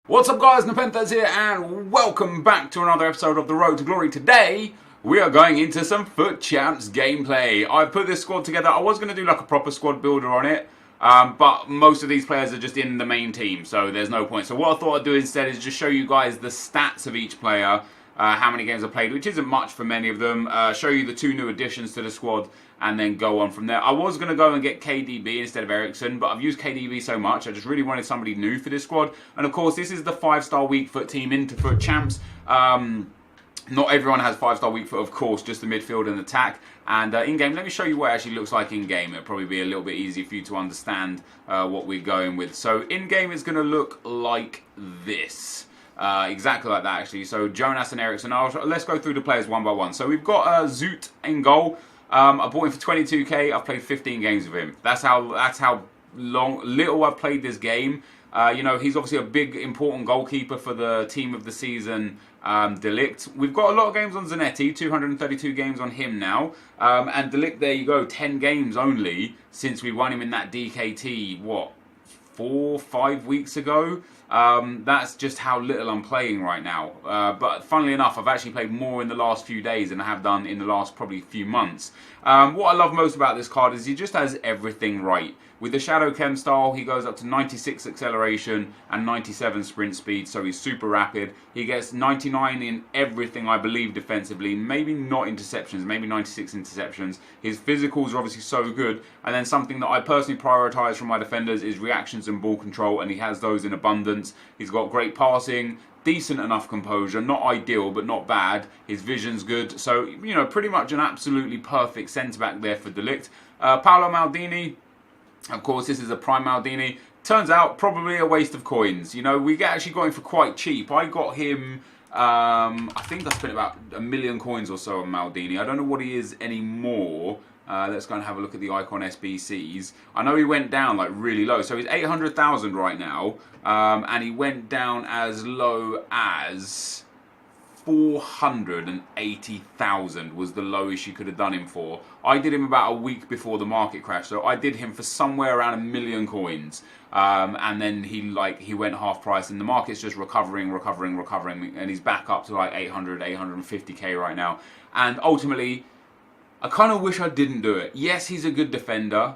What's up guys, NepentheZ here and welcome back to another episode of The Road to Glory. Today we are going into some FUT Champs gameplay. I've put this squad together. I was going to do like a proper squad builder on it, but most of these players are just in the main team, so there's no point. So what I thought I'd do instead is just show you guys the stats of each player, how many games I've played, which isn't much for many of them, show you the two new additions to the squad, and then go on from there. I was going to go and get KDB instead of Ericsson, but I've used KDB so much, I just really wanted somebody new for this squad. And of course, this is the 5-star weak foot team into FUT Champs. Not everyone has 5-star weak foot, of course, just the midfield and attack. And in-game, let me show you what it actually looks like in-game. It'll probably be a little bit easier for you to understand what we're going with. So in-game, it's going to look like this. Exactly like that, actually. So Jonas and Ericsson. Let's go through the players one by one. So we've got Zoot in goal. I bought him for 22k. I've played 15 games with him. That's how little I've played this game. You know, he's obviously a big, important goalkeeper for the team of the season, De Ligt. We've got a lot of games on Zanetti, 232 games on him now. And De Ligt, there you go, 10 games only since we won him in that DKT, what, 4-5 weeks ago. That's just how little I'm playing right now. But funnily enough, I've actually played more in the last few days than I have done in the last probably few months. What I love most about this card is he just has everything right. With the Shadow Chem style, he goes up to 96 acceleration and 97 sprint speed, so he's super rapid. He gets 99 in everything, I believe, defensively. Maybe not interceptions, maybe 96 interceptions. His physicals are obviously so good. And then something that I personally prioritise from my defenders is reactions and ball control, and he has those in abundance. He's got great passing, decent enough composure, not ideal but not bad. His vision's good, so you know, pretty much an absolutely perfect centre back there for De Ligt. Paolo Maldini, of course, this is a prime Maldini. Turns out probably a waste of coins. You know, we actually got him for quite cheap. I got him, I think I spent about 1 million coins or so on Maldini. I don't know what he is anymore. Let's go and have a look at the Icon SBCs. I know he went down like really low. So he's 800,000 right now. And he went down as low as 480,000 was the lowest you could have done him for. I did him about a week before the market crash, so I did him for somewhere around 1 million coins. And then he went half price, and the market's just recovering, and he's back up to like 800, 850k right now. And ultimately, I kind of wish I didn't do it. Yes, he's a good defender.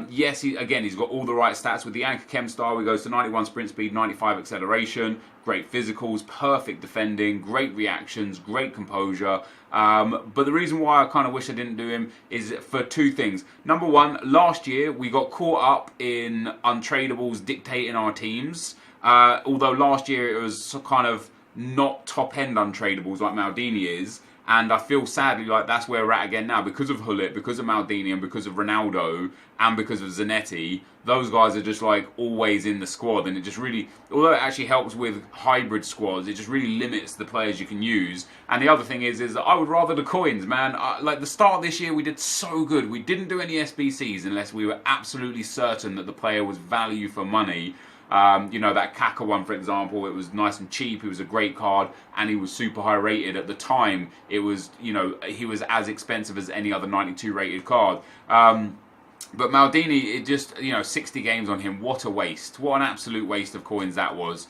Yes, he's got all the right stats. With the Anchor Chem style, he goes to 91 sprint speed, 95 acceleration, great physicals, perfect defending, great reactions, great composure. But the reason why I kind of wish I didn't do him is for two things. Number one, last year we got caught up in untradables dictating our teams. Although last year it was kind of not top-end untradables like Maldini is. And I feel sadly like that's where we're at again now because of Hullet, because of Maldini, and because of Ronaldo, and because of Zanetti. Those guys are just like always in the squad, and it just really, although it actually helps with hybrid squads, it just really limits the players you can use. And the other thing is that I would rather the coins, man. Like the start of this year, we did so good. We didn't do any SBCs unless we were absolutely certain that the player was value for money. You know, that Kaka one, for example, it was nice and cheap. It was a great card, and he was super high rated at the time. It was, you know, he was as expensive as any other 92 rated card. But Maldini, it just, you know, 60 games on him. What a waste. What an absolute waste of coins that was.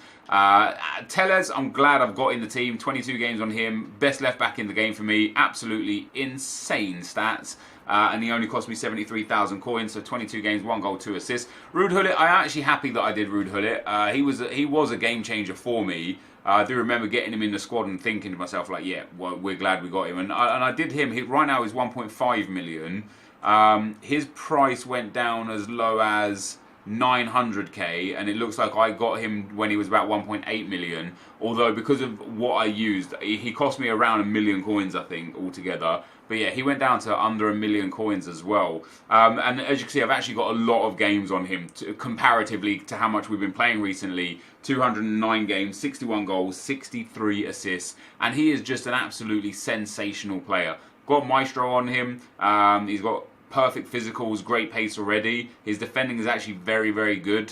Tellez, I'm glad I've got in the team. 22 games on him. Best left back in the game for me. Absolutely insane stats. And he only cost me 73,000 coins, so 22 games, 1 goal, 2 assists. Ruud Hullet, I'm actually happy that I did Ruud Hullet. He was a game changer for me. I do remember getting him in the squad and thinking to myself, like, yeah, well, we're glad we got him. And I did him. Right now he's 1.5 million. His price went down as low as 900k, and it looks like I got him when he was about 1.8 million. Although because of what I used, he cost me around 1 million coins, I think, altogether. But yeah, he went down to under 1 million coins as well. And as you can see, I've actually got a lot of games on him comparatively to how much we've been playing recently. 209 games, 61 goals, 63 assists, and he is just an absolutely sensational player. Got Maestro on him. He's got perfect physicals, great pace already. His defending is actually very, very good.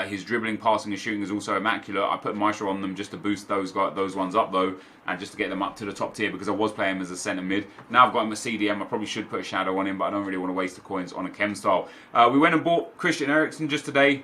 His dribbling, passing and shooting is also immaculate. I put Maestro on them just to boost those ones up though, and just to get them up to the top tier because I was playing him as a centre mid. Now I've got him a CDM. I probably should put a shadow on him, but I don't really want to waste the coins on a chem style. We went and bought Christian Eriksen just today.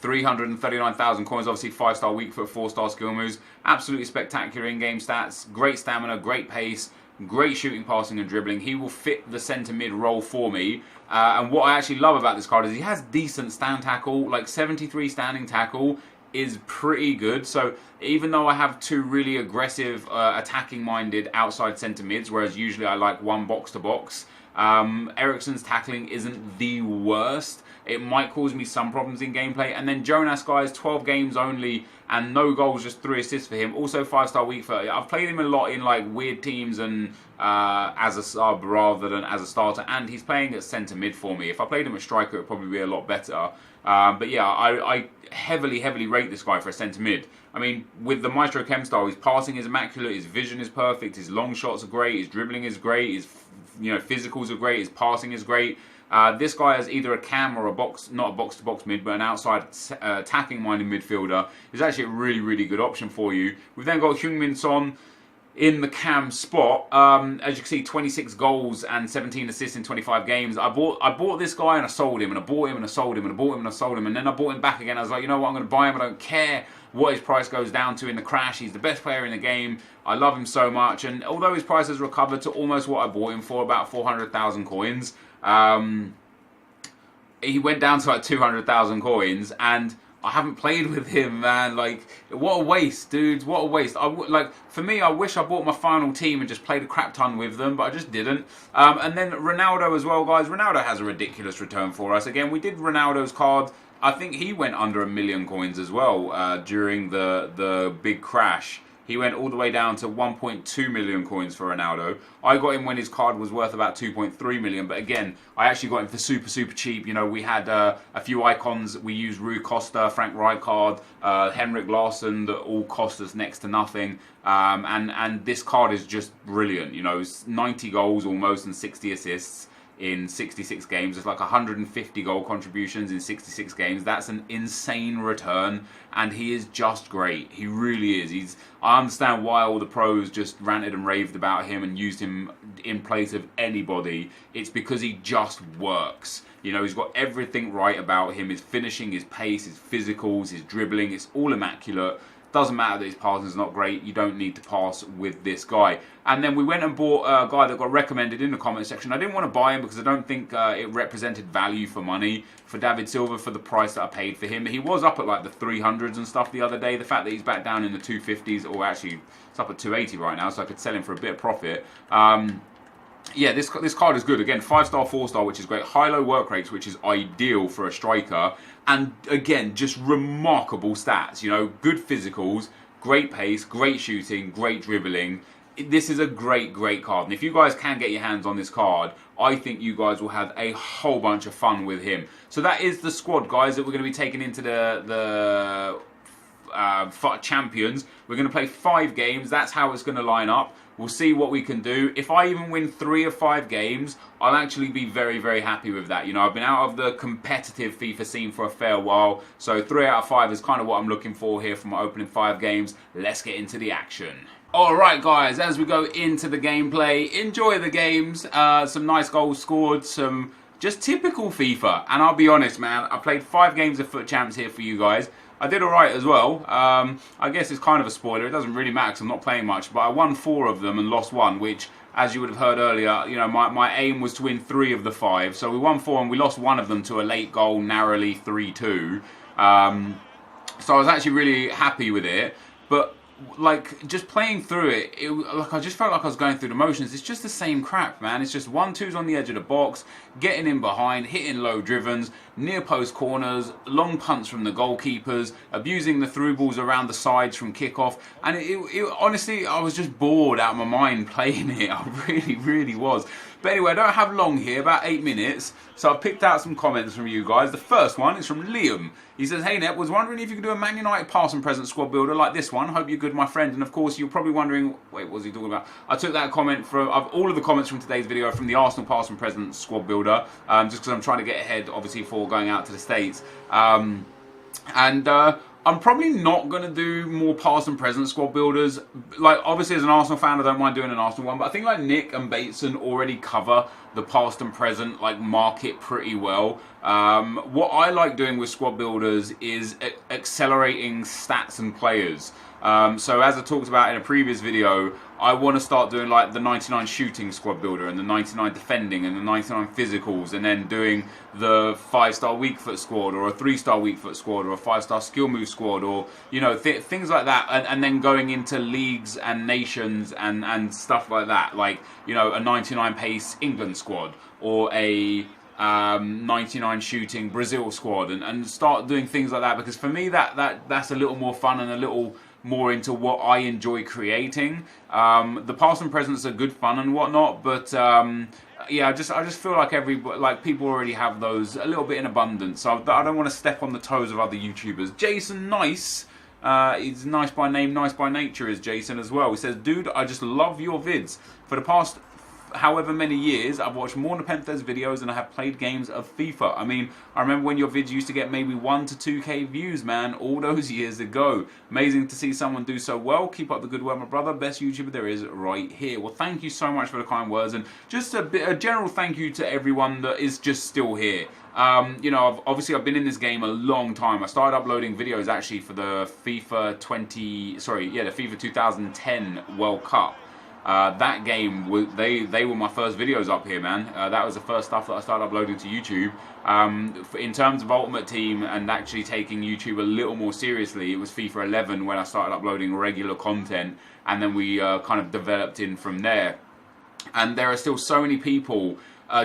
339,000 coins, obviously 5-star weak foot, 4-star skill moves. Absolutely spectacular in-game stats, great stamina, great pace, great shooting, passing and dribbling. He will fit the centre mid role for me. And what I actually love about this card is he has decent stand tackle, like 73 standing tackle is pretty good. So even though I have two really aggressive, attacking-minded outside centre mids, whereas usually I like one box-to-box, Eriksen's tackling isn't the worst. It might cause me some problems in gameplay. And then Jonas, guys, 12 games only and no goals, just 3 assists for him. Also 5-star weak foot. I've played him a lot in like weird teams and as a sub rather than as a starter. And he's playing at centre mid for me. If I played him at striker, it would probably be a lot better. But yeah, I heavily rate this guy for a centre mid. I mean, with the Maestro Chem style, his passing is immaculate, his vision is perfect, his long shots are great, his dribbling is great, his physicals are great, his passing is great. This guy is either a cam or a box, not a box-to-box mid, but an outside attacking-minded midfielder. Is actually a really good option for you. We've then got Heung-min Son in the cam spot. As you can see, 26 goals and 17 assists in 25 games. I bought this guy and I sold him, and I bought him and I sold him, and I bought him and I sold him, and then I bought him back again. I was like, you know what, I'm going to buy him. I don't care what his price goes down to in the crash. He's the best player in the game. I love him so much, and although his price has recovered to almost what I bought him for, about 400,000 coins, he went down to like 200,000 coins, and I haven't played with him, man. Like, what a waste, dudes. What a waste. For me, I wish I bought my final team and just played a crap ton with them, but I just didn't. And then Ronaldo as well, guys. Ronaldo has a ridiculous return for us. Again, we did Ronaldo's card. I think he went under 1 million coins as well during the big crash. He went all the way down to 1.2 million coins for Ronaldo. I got him when his card was worth about 2.3 million. But again, I actually got him for super cheap. You know, we had a few icons. We used Rui Costa, Frank Rijkaard, Henrik Larsson that all cost us next to nothing. And this card is just brilliant. You know, it's 90 goals almost and 60 assists in 66 games. It's like 150 goal contributions in 66 games. That's an insane return, and he is just great. He really is. I understand why all the pros just ranted and raved about him and used him in place of anybody. It's because he just works. You know, he's got everything right about him. His finishing, his pace, his physicals, his dribbling, it's all immaculate. Doesn't matter that his passing's not great. You don't need to pass with this guy. And then we went and bought a guy that got recommended in the comment section. I didn't want to buy him because I don't think it represented value for money for David Silva for the price that I paid for him. He was up at like the 300s and stuff the other day. The fact that he's back down in the 250s, or actually it's up at 280 right now, so I could sell him for a bit of profit. Yeah, this card is good. Again, 5-star, 4-star, which is great. High-low work rates, which is ideal for a striker. And again, just remarkable stats. You know, good physicals, great pace, great shooting, great dribbling. This is a great card. And if you guys can get your hands on this card, I think you guys will have a whole bunch of fun with him. So that is the squad, guys, that we're going to be taking into the FUT Champions. We're going to play 5 games. That's how it's going to line up. We'll see what we can do. If I even win 3 of 5 games, I'll actually be very happy with that. You know, I've been out of the competitive FIFA scene for a fair while, so 3 out of 5 is kind of what I'm looking for here for my opening 5 games. Let's get into the action. Alright guys, as we go into the gameplay, enjoy the games. Some nice goals scored, some just typical FIFA. And I'll be honest, man, I played 5 games of FUT Champs here for you guys. I did alright as well. I guess it's kind of a spoiler. It doesn't really matter because I'm not playing much. But I won 4 of them and lost 1, which, as you would have heard earlier, you know, my aim was to win 3 of the 5. So we won 4 and we lost 1 of them to a late goal, narrowly 3-2. So I was actually really happy with it. But like, just playing through it, like, I just felt like I was going through the motions. It's just the same crap, man. It's just 1-2s on the edge of the box, getting in behind, hitting low drivens, near post corners, long punts from the goalkeepers, abusing the through balls around the sides from kickoff. And honestly, I was just bored out of my mind playing it. I really was. But anyway, I don't have long here, about 8 minutes. So I've picked out some comments from you guys. The first one is from Liam. He says, "Hey Nep, was wondering if you could do a Man United past and present squad builder like this one. Hope you're good, my friend." And of course, you're probably wondering, wait, what was he talking about? I took that comment from, all of the comments from today's video from the Arsenal past and present squad builder, just because I'm trying to get ahead, obviously, for going out to the States. I'm probably not going to do more past and present squad builders. Like, obviously, as an Arsenal fan, I don't mind doing an Arsenal one, but I think like Nick and Bateson already cover the past and present like market pretty well. What I like doing with squad builders is accelerating stats and players. So as I talked about in a previous video, I want to start doing like the 99 shooting squad builder and the 99 defending and the 99 physicals, and then doing the 5-star weak foot squad or a 3-star weak foot squad or a 5-star skill move squad, or you know, things like that, and then going into leagues and nations and stuff like that, like, you know, a 99 pace England squad or a 99 shooting Brazil squad, and start doing things like that, because for me that's a little more fun and a little more into what I enjoy creating. The past and presents are good fun and whatnot, but yeah, I just feel like people already have those a little bit in abundance. So I don't want to step on the toes of other YouTubers. Jason Nice, he's nice by name, nice by nature is Jason as well. He says, dude, I just love your vids. For the past however many years, I've watched more NepentheZ videos than I have played games of FIFA. I mean, I remember when your vids used to get maybe 1 to 2k views, man, all those years ago. Amazing to see someone do so well. Keep up the good work, my brother. Best YouTuber there is right here. Well, thank you so much for the kind words, and just a general thank you to everyone that is just still here. You know, obviously I've been in this game a long time. I started uploading videos actually for the FIFA 2010 World Cup. That game, they were my first videos up here, man. That was the first stuff that I started uploading to YouTube. In terms of Ultimate Team and actually taking YouTube a little more seriously, it was FIFA 11 when I started uploading regular content, and then we kind of developed in from there. And there are still so many people,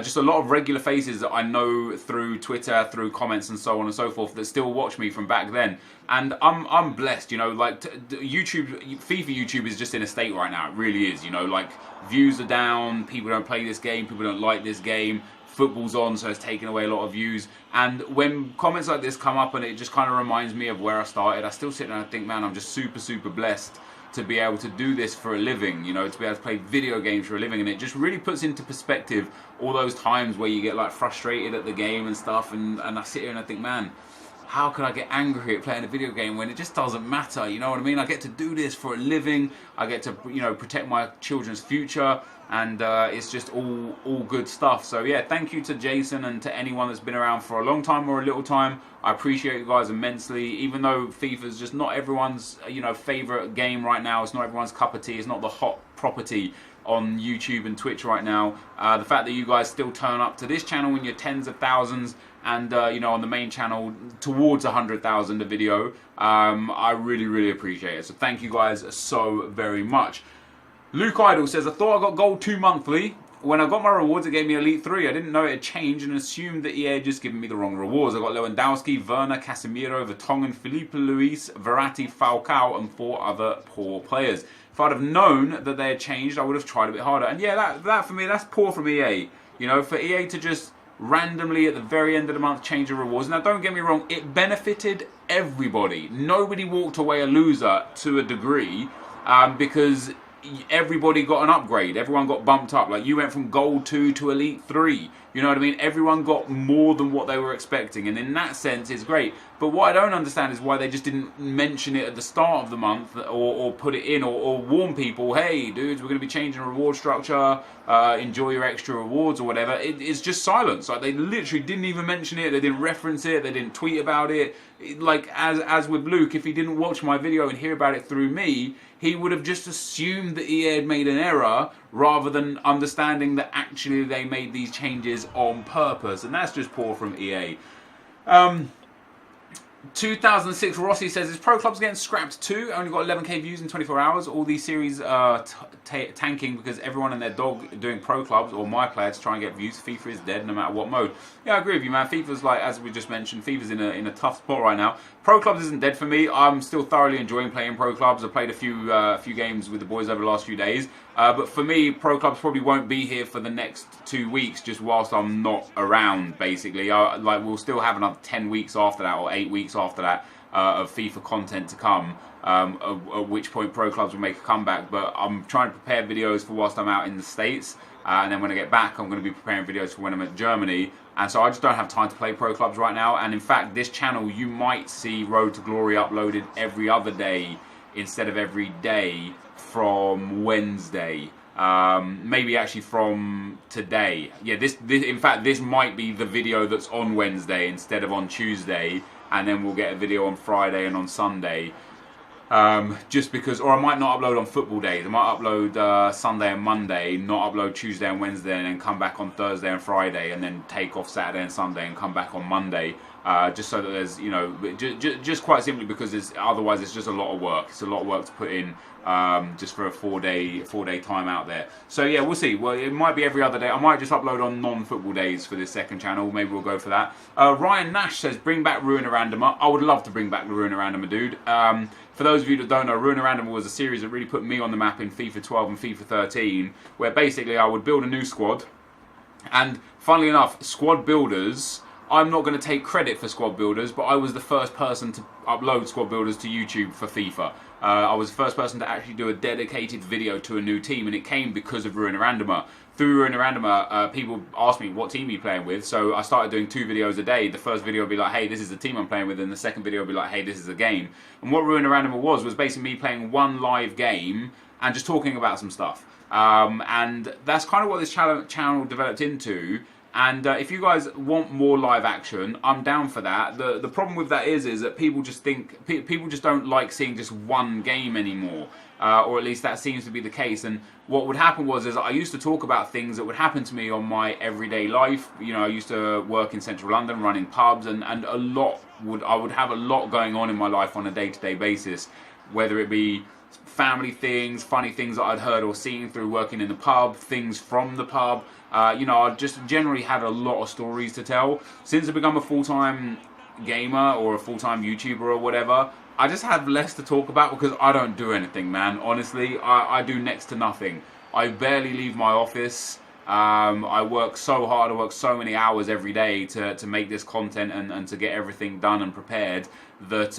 just a lot of regular faces that I know through Twitter, through comments and so on and so forth, that still watch me from back then. And I'm blessed, you know, like FIFA YouTube is just in a state right now. It really is, you know, like views are down, people don't play this game, people don't like this game, football's on, so it's taking away a lot of views. And when comments like this come up and it just kind of reminds me of where I started, I still sit there and I think, man, I'm just super blessed to be able to do this for a living, you know, to be able to play video games for a living. And it just really puts into perspective all those times where you get like frustrated at the game and stuff, and I sit here and I think, man, how can I get angry at playing a video game when it just doesn't matter, you know what I mean? I get to do this for a living, I get to, you know, protect my children's future, and it's just all good stuff. So yeah, thank you to Jason and to anyone that's been around for a long time or a little time. I appreciate you guys immensely, even though FIFA's just not everyone's, you know, favorite game right now. It's not everyone's cup of tea. It's not the hot property on YouTube and Twitch right now. The fact that you guys still turn up to this channel in your tens of thousands, and you know, on the main channel towards 100,000 a video, I really appreciate it. So thank you guys so very much. Luke Idol says, I thought I got gold 2 monthly. When I got my rewards, it gave me Elite 3. I didn't know it had changed and assumed that EA had just given me the wrong rewards. I got Lewandowski, Werner, Casemiro, Vertonghen, Felipe Luis, Verratti, Falcao, and 4 other poor players. If I'd have known that they had changed, I would have tried a bit harder. And yeah, that for me, that's poor from EA. You know, for EA to just randomly at the very end of the month change the rewards. Now, don't get me wrong, it benefited everybody. Nobody walked away a loser to a degree, because everybody got an upgrade. Everyone got bumped up. Like, you went from gold 2 to elite 3. You know what I mean? Everyone got more than what they were expecting, and in that sense it's great. But what I don't understand is why they just didn't mention it at the start of the month, or put it in, or warn people, hey dudes, we're going to be changing the reward structure, enjoy your extra rewards or whatever. It's just silence. Like, they literally didn't even mention it, they didn't reference it, they didn't tweet about it. Like, as with Luke, if he didn't watch my video and hear about it through me, he would have just assumed that EA had made an error, rather than understanding that actually they made these changes on purpose. And that's just poor from EA. 2006 Rossi says, is Pro Clubs getting scrapped too? Only got 11k views in 24 hours. All these series are tanking because everyone and their dog are doing Pro Clubs, or my player, to try and get views. FIFA is dead no matter what mode. Yeah, I agree with you, man. FIFA's, like, as we just mentioned, FIFA's in a tough spot right now. Pro Clubs isn't dead for me. I'm still thoroughly enjoying playing Pro Clubs. I played a few games with the boys over the last few days. But for me, Pro Clubs probably won't be here for the next 2 weeks, just whilst I'm not around, basically. Like, we'll still have another 10 weeks after that, or 8 weeks after that, of FIFA content to come. at which point pro clubs will make a comeback. But I'm trying to prepare videos for whilst I'm out in the States, and then when I get back, I'm going to be preparing videos for when I'm at Germany. And so I just don't have time to play pro clubs right now. And in fact, this channel, you might see Road to Glory uploaded every other day instead of every day from Wednesday. Maybe actually from today. Yeah, this in fact, this might be the video that's on Wednesday instead of on Tuesday, and then we'll get a video on Friday and on Sunday. Just because, or I might not upload on football days. I might upload Sunday and Monday, not upload Tuesday and Wednesday, and then come back on Thursday and Friday, and then take off Saturday and Sunday and come back on Monday. Just so that there's, you know, just quite simply because otherwise it's just a lot of work. It's a lot of work to put in just for a four-day time out there. So yeah, we'll see. Well, it might be every other day. I might just upload on non-football days for this second channel. Maybe we'll go for that. Ryan Nash says, bring back Ruiner Randomer. I would love to bring back the Ruiner Randomer, dude. For those of you that don't know, Ruiner Randomer was a series that really put me on the map in FIFA 12 and FIFA 13, where basically I would build a new squad, and funnily enough, squad builders, I'm not going to take credit for squad builders, but I was the first person to upload squad builders to YouTube for FIFA. I was the first person to actually do a dedicated video to a new team, and it came because of Ruiner Randomer. Through Ruiner Randomer, people asked me, what team are you playing with? So I started doing 2 videos a day. The first video would be like, hey, this is the team I'm playing with, and the second video would be like, hey, this is a game. And what Ruiner Randomer was basically me playing one live game and just talking about some stuff. And that's kind of what this channel developed into. And if you guys want more live action, I'm down for that. The problem with that is that people just think, people just don't like seeing just one game anymore. Or at least that seems to be the case. And what would happen is I used to talk about things that would happen to me on my everyday life. You know, I used to work in central London running pubs, and I would have a lot going on in my life on a day-to-day basis, whether it be family things, funny things that I'd heard or seen through working in the pub, things from the pub. You know, I just generally had a lot of stories to tell. Since I've become a full-time gamer or a full-time YouTuber or whatever, I just have less to talk about because I don't do anything, man. Honestly, I do next to nothing. I barely leave my office. I work so hard, I work so many hours every day to make this content and to get everything done and prepared that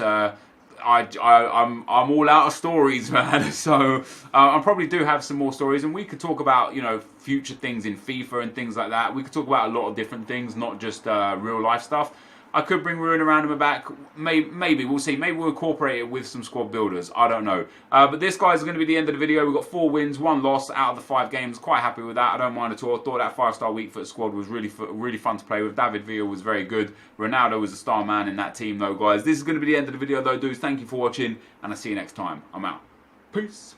I'm all out of stories, man. So I probably do have some more stories, and we could talk about, you know, future things in FIFA and things like that. We could talk about a lot of different things, not just real life stuff. I could bring Ruiner Randomer back. Maybe we'll see. Maybe we'll incorporate it with some squad builders. I don't know. But this, guys, is going to be the end of the video. We've got 4 wins, 1 loss out of the 5 games. Quite happy with that. I don't mind at all. I thought that 5-star weak foot squad was really fun to play with. David Villa was very good. Ronaldo was a star man in that team, though, guys. This is going to be the end of the video, though, dudes. Thank you for watching, and I'll see you next time. I'm out. Peace.